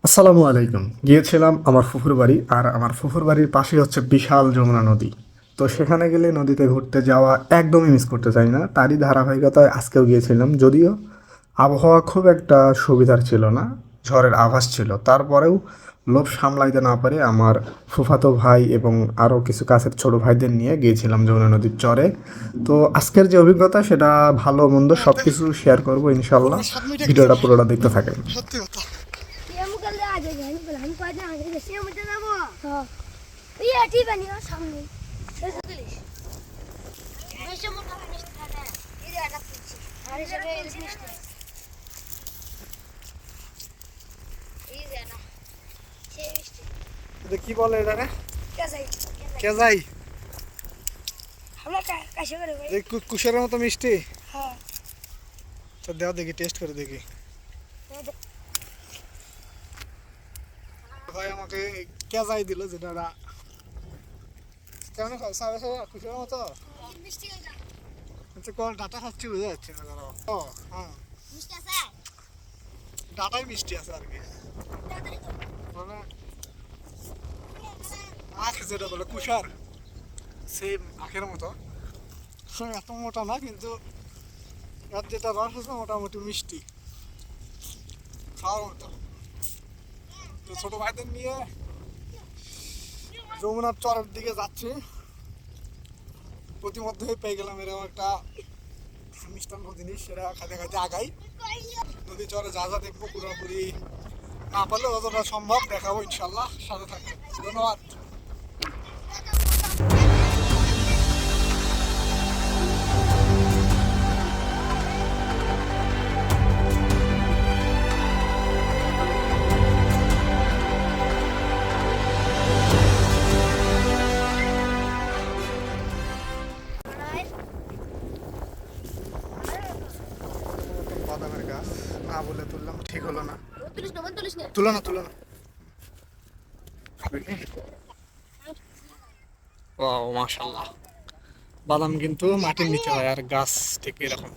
আসসালামু আলাইকুম। গিয়েছিলাম আমার ফুফুর বাড়ি, আর আমার ফুফুর বাড়ির পাশেই হচ্ছে বিশাল যমুনা নদী। তো সেখানে গেলে নদীতে ঘুরতে যাওয়া একদমই মিস করতে চাই না। তারই ধারাবাহিকতায় আজকেও গিয়েছিলাম, যদিও আবহাওয়া খুব একটা সুবিধার ছিল না, ঝড়ের আভাস ছিল। তারপরেও লোভ সামলাইতে না পারে আমার ফুফাতো ভাই এবং আরও কিছু কাছের ছোট ভাইদের নিয়ে গিয়েছিলাম যমুনা নদীর চরে। তো আজকের যে অভিজ্ঞতা, সেটা ভালো মন্দ সব কিছু শেয়ার করবো ইনশাল্লাহ। ভিডিওটা পুরোটা দেখতে থাকেন। সত্যি কথা। কি বলে এটা রে? কেজাই। কুশের মতো মিষ্টি। তো দেও দেখি, টেস্ট করে দেখি। ভাই আমাকে কেজাই দিল, যেটা কেমন কুশের মতো। ডাটা খাচ্ছি, বোঝা যাচ্ছে না। ও হ্যাঁ, ডাটাই মিষ্টি আছে আর কি। মানে আখ যেটা বলে কুষার, সেম আখের মতো। এত মোটা না, কিন্তু এর যেটা রস আছে মোটামুটি মিষ্টি, খাওয়ার মতো। তো ছোট ভাইদের নিয়ে যমুনার চরের দিকে যাচ্ছি। প্রতিমধ্যেই পেয়ে গেলাম এরকম একটা মিষ্টান্ন জিনিস, সেটা খাইতে খাইতে আগাই। নদী চরে যা যা দেখবো পুরোপুরি না পারলে যতটা সম্ভব দেখাবো ইনশাল্লাহ। সাথে থাকবে। ধন্যবাদ। বাদামের গাছ না বলে তুললাম, ঠিক হলো না। তুলো না, তুলো না। ওয়াও, মাশাআল্লাহ। বাদাম কিন্তু মাটির নিচে হয়, আর গাছ ঠিক এরকম।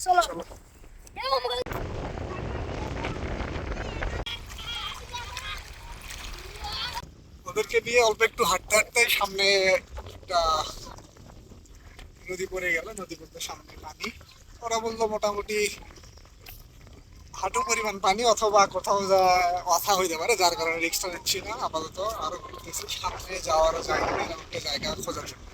চলো। ওদেরকে নিয়ে অল্প একটু হাঁটতে হাঁটতে সামনে একটা নদী পড়ে গেল। নদী পড়তে সামনে পানি। ওরা বললো মোটামুটি হাঁটু পরিমাণ পানি, অথবা কোথাও যা অথা হইতে পারে, যার কারণে রিক্সটা নিচ্ছি না আপাতত। আরো ঘুরতেছি, সামনে যাওয়ারও জায়গা নেই, এরকম একটা জায়গা খোঁজার জন্য।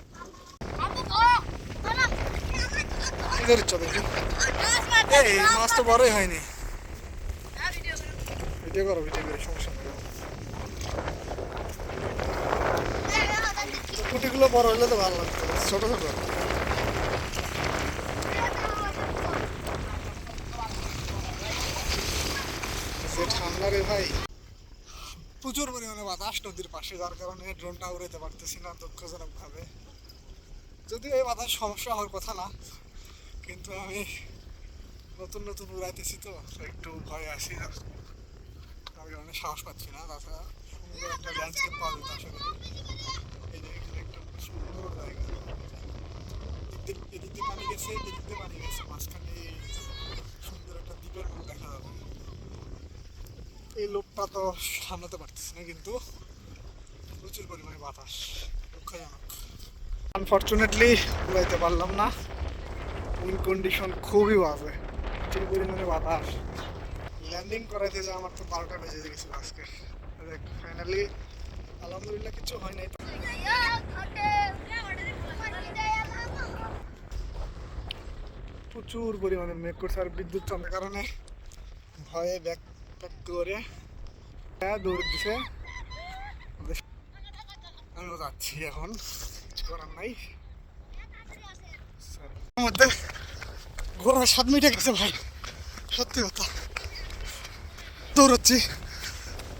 এই মাছ তো বড়ই হয়নি। ভিডিও করো, ভিডিও করে সমস্যা নেই। কুটিগুলো বড় হইলে তো ভালো লাগতো, ছোট ছোট। যে ঠান্ডা রে ভাই, প্রচুর পরিমাণে বাতাস নদীর পাশে, যার কারণে ড্রোনটা উড়াইতে পারতেছি না দুঃখজনক ভাবে। যদিও এই বাতাস সমস্যা হওয়ার কথা না, কিন্তু আমি নতুন নতুন উড়াইতেছি তো একটু ভয় আসি, তার কারণে সাহস পাচ্ছি না। তাছাড়া সুন্দর একটা ল্যান্ডস্কেপ পাওয়া যেত আসলে। এই যে এখানে একটা সুন্দর জায়গা, এদিক দিয়ে পানি গেছে, এদিক দিয়ে পানি গেছে, মাঝখানে সুন্দর একটা দ্বীপের মতো দেখা যাবে। এই লোকটা তো সামলাতে পারতেছি না, কিন্তু প্রচুর পরিমাণে বাতাস, দুঃখজনক। আনফর্চুনেটলি উড়াইতে পারলাম না। উইন্ড কন্ডিশন খুবই বাজে, প্রচুর পরিমাণে বাতাস। ল্যান্ডিং করাইতে যে আমার তো 12টা বেজে গেছিল আজকে। ফাইনালি আলহামদুলিল্লাহ কিছু হয় নাই। প্রচুর পরিমাণে মেঘ করছে, আর বিদ্যুৎ চমকার কারণে ভয়ে ব্যাক প্যাক করে দৌড় দিছে। আমিও যাচ্ছি এখন, কিছু করার নাই। মধ্যে ঘোরার 7 মিনিটে গেছে ভাই, সত্যি কথা। দৌড়াচ্ছি,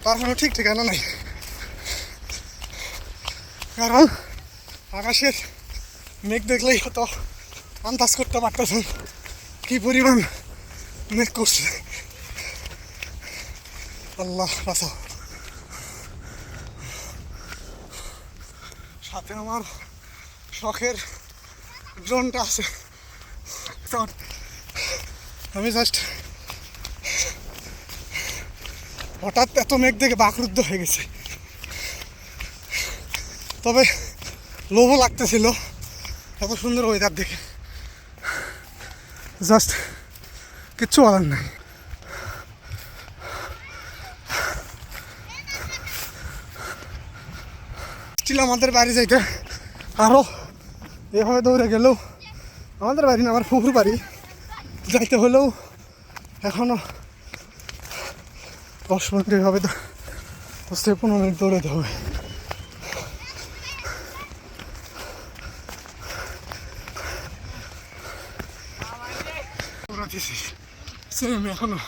তার কোনো ঠিক ঠিকানা নাই। কারণ আকাশের মেঘ দেখলেই হয়তো আন্দাজ করতে পারতেছেন কি পরিমাণ মেঘ করছে। আল্লাহ বাঁচাও। সাথে আমার শখের ড্রোনটা আছে, আমি জাস্ট হঠাৎ এত মেঘ দেখে বাকরুদ্ধ হয়ে গেছে। তবে লোভও লাগতেছিল এত সুন্দর ওয়েদার দেখে, জাস্ট কিচ্ছু বলার নাই। স্টিল আমাদের বাড়ি যাইতে আরও এভাবে দৌড়ে গেলেও, আমাদের বাড়ি না আমার ফুফুর বাড়ি যাইতে হলেও এখনও 10 মিনিট এভাবে 10-15 মিনিট দৌড়াতে হবে। সেম এখনো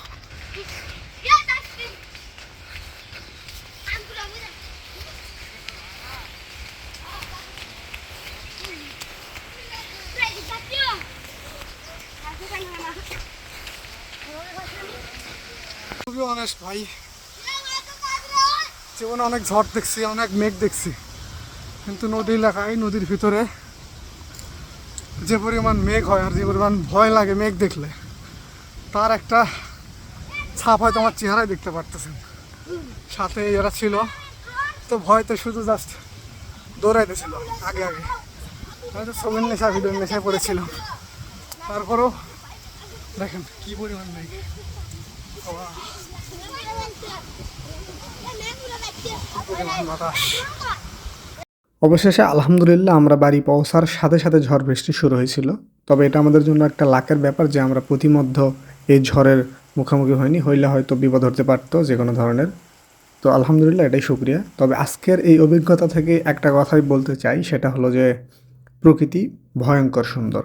খুবই অনেস্ট ভাই, জীবনে অনেক ঝড় দেখছি, অনেক মেঘ দেখছি, কিন্তু নদী এলাকায় নদীর ভিতরে যে পরিমাণ মেঘ হয় আর যে পরিমাণ ভয় লাগে মেঘ দেখলে, তার একটা ছাপ হয়তো আমার চেহারায় দেখতে পারতেছেন। সাথে এরা ছিল তো ভয়তে শুধু জাস্ট দৌড়াইতেছিল আগে আগে, হয়তো ছবির নেশা ভিডিওর নেশায় পড়েছিলাম। তারপরও দেখেন কি পরিমাণ মেঘ। বাতাস। অবশেষে আলহামদুলিল্লাহ আমরা বাড়ি পৌঁছার সাথে সাথে ঝড় বৃষ্টি শুরু হয়েছিল। তবে এটা আমাদের জন্য একটা লাকের ব্যাপার যে আমরা প্রতিমধ্যে এই ঝড়ের মুখোমুখি হয়নি, হইলে হয়তো বিপদ হতে পারতো যে কোনো ধরনের। তো আলহামদুলিল্লাহ, এটাই শুকরিয়া। তবে আজকের এই অভিজ্ঞতা থেকে একটা কথাই বলতে চাই, সেটা হলো যে প্রকৃতি ভয়ঙ্কর সুন্দর।